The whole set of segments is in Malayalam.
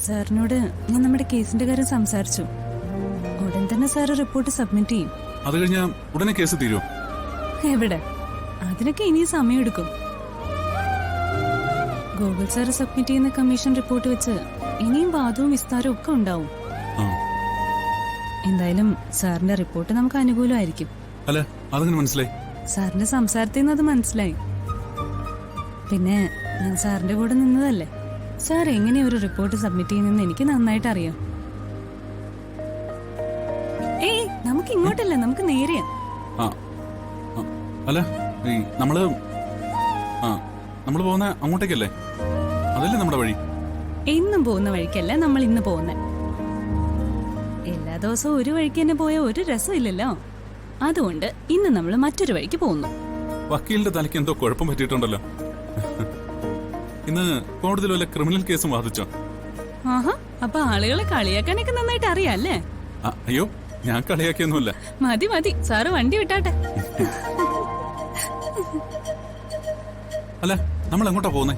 സാറിനോട് ഞാൻ നമ്മുടെ കേസിന്റെ കാര്യം സംസാരിച്ചു. ഉടൻ തന്നെ സാറ് റിപ്പോർട്ട് സബ്മിറ്റ് ചെയ്യും. അത് കഴിഞ്ഞാൽ ഉടനെ കേസ് തീരുമോ? എവിടെ, അതിനൊക്കെ ഇനി സമയമെടുക്കും. ഗൂഗിൾ സാർ സബ്മിറ്റ് ചെയ്യുന്ന കമ്മീഷൻ റിപ്പോർട്ട് വെച്ച് ഇനിയും വാദവും വിസ്താരവും ഒക്കെ ഉണ്ടാവും. എന്തായാലും സാറിന്റെ റിപ്പോർട്ട് നമുക്ക് അനുകൂലമായിരിക്കും. അല്ല, അതെങ്ങനെ മനസ്സിലായി? സാറിന്റെ സംസാരത്തിൽ നിന്ന് അത് മനസ്സിലായി. പിന്നെ ഞാൻ സാറിന്റെ കൂടെ നിന്നതല്ലേ. സാർ എങ്ങനെ ഒരു റിപ്പോർട്ട് സബ്മിറ്റ് ചെയ്യുന്നെന്ന് എനിക്ക് നന്നായിട്ട് അറിയാം. ഏയ്, നമുക്ക് ഇങ്ങോട്ടല്ല, നമുക്ക് നേരെയാ. അല്ല, നമ്മള് പോകുന്ന അങ്ങോട്ടേക്കല്ലേ? അതല്ലേ നമ്മുടെ വഴി? എന്നും പോകുന്ന വഴിക്കല്ല നമ്മൾ ഇന്ന് പോകുന്നത്. എല്ലാ ദിവസവും ഒരു വഴിക്ക് തന്നെ പോയ ഒരു രസമില്ലല്ലോ. അതുകൊണ്ട് ഇന്ന് നമ്മൾ മറ്റൊരു വഴിക്ക് പോകുന്നു. വക്കീലിന്റെ തലയ്ക്ക് എന്തോ കുഴപ്പം പറ്റിയിട്ടുണ്ടല്ലോ. ഇന്ന് കോടതിയിൽ വല്ല ക്രിമിനൽ കേസും വാദിച്ചോ? ആഹാ, അപ്പൊ ആളുകളെ കളിയാക്കാനൊക്കെ നന്നായിട്ട് അറിയാല്ലേ? അയ്യോ, ഞാൻ കളിയാക്കിയൊന്നുമില്ല. മതി മതി, സാറ് വണ്ടി വിട്ടാട്ടെ. അല്ല, നമ്മൾ എങ്ങോട്ടാ പോകുന്നേ?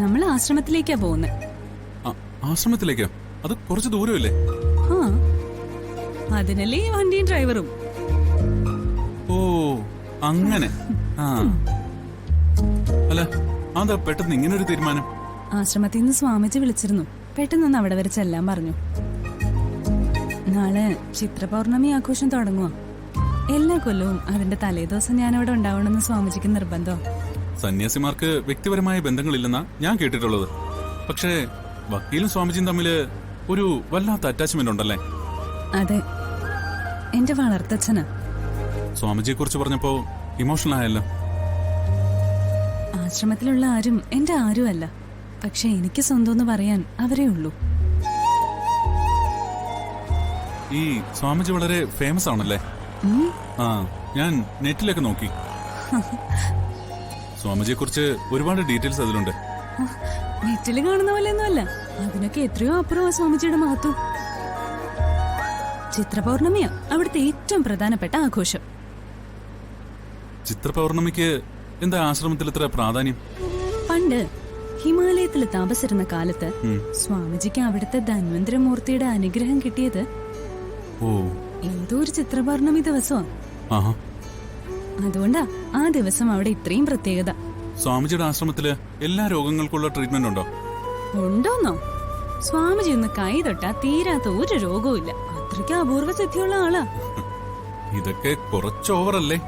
നമ്മൾ ആശ്രമത്തിലേക്കാ പോകുന്നത്. ആശ്രമത്തിലേക്കോ? അത് കുറച്ച് ദൂരമില്ലേ? അതിനല്ലേ ഈ വണ്ടിയും ഡ്രൈവറും. ഓ, അങ്ങനെ. അല്ല, അതാ പെട്ടെന്ന് ഇങ്ങനൊരു തീരുമാനം? ആശ്രമത്തിൽ നിന്ന് സ്വാമിജി വിളിച്ചിരുന്നു. പെട്ടെന്ന് അവിടെ വരെ ചെല്ലാൻ പറഞ്ഞു. നാളെ ചിത്രപൗർണമി ആഘോഷം തുടങ്ങുക. എല്ലാ കൊല്ലവും അതിന്റെ തലേദിവസം ഞാനവിടെ ഉണ്ടാവണമെന്ന് സ്വാമിജിക്ക് നിർബന്ധം. സന്യാസിമാർക്ക് വ്യക്തിപരമായ ബന്ധങ്ങളില്ലെന്നാ ഞാൻ കേട്ടിട്ടുള്ളത്. പക്ഷേ വക്കീലും സ്വാമിജിയും തമ്മില് ഒരു വല്ലാത്ത അറ്റാച്ച്മെന്റ് ഉണ്ടല്ലേ? അതെ, എന്റെ വളർത്തച്ഛനാ. സ്വാമിജിയെ കുറിച്ച് പറഞ്ഞപ്പോ ഇമോഷണൽ ആയല്ലോ. ആശ്രമത്തിലുള്ള ആരും എന്റെ ആരുമല്ല. പക്ഷെ എനിക്ക് സ്വന്തം പറയാൻ അവരേ ഉള്ളൂ. ഈ സ്വാമിജി വളരെ ഫേമസ് ആണല്ലേ? ഞാൻ നെറ്റിലൊക്കെ നോക്കി. സ്വാമിജിയെ കുറിച്ച് ഒരുപാട് ഡീറ്റെയിൽസ് അതിലുണ്ട്. നെറ്റില് കാണുന്ന പോലെയൊന്നുമല്ല, അതിനൊക്കെ എത്രയോ അപ്പുറമാ സ്വാമിജിയുടെ മഹത്വം. ചിത്രപൗർണമിയാ അവിടുത്തെ ഏറ്റവും പ്രധാനപ്പെട്ട ആഘോഷം. ചിത്രപൗർണമിക്ക് എന്താ ആശ്രമത്തിൽ ഇത്ര പ്രാധാന്യം? പണ്ട് ഹിമാലയത്തിൽ താമസിച്ചിരുന്ന കാലത്ത് സ്വാമിജിക്ക് അവിടുത്തെ ധന്വന്തരമൂർത്തിയുടെ അനുഗ്രഹം കിട്ടിയത് ഏതോ ഒരു ചിത്രപൗർണമി ദിവസമാണ്. അതുകൊണ്ടാ ആ ദിവസം അവിടെ ഇത്രയും പ്രത്യേകത. സ്വാമിജിയുടെ ആശ്രമത്തില് എല്ലാ രോഗങ്ങൾക്കുള്ള ട്രീറ്റ്മെന്റ് ഉണ്ടോ? ഉണ്ടോന്നോ? സ്വാമിജി ഒന്ന് കൈ തൊട്ടാ തീരാത്ത ഒരു രോഗവും ഇല്ല. അത്രയ്ക്ക് അപൂർവ സിദ്ധിയുള്ള ആളാ. ഇതൊക്കെ കുറച്ച് ഓവറല്ലേ?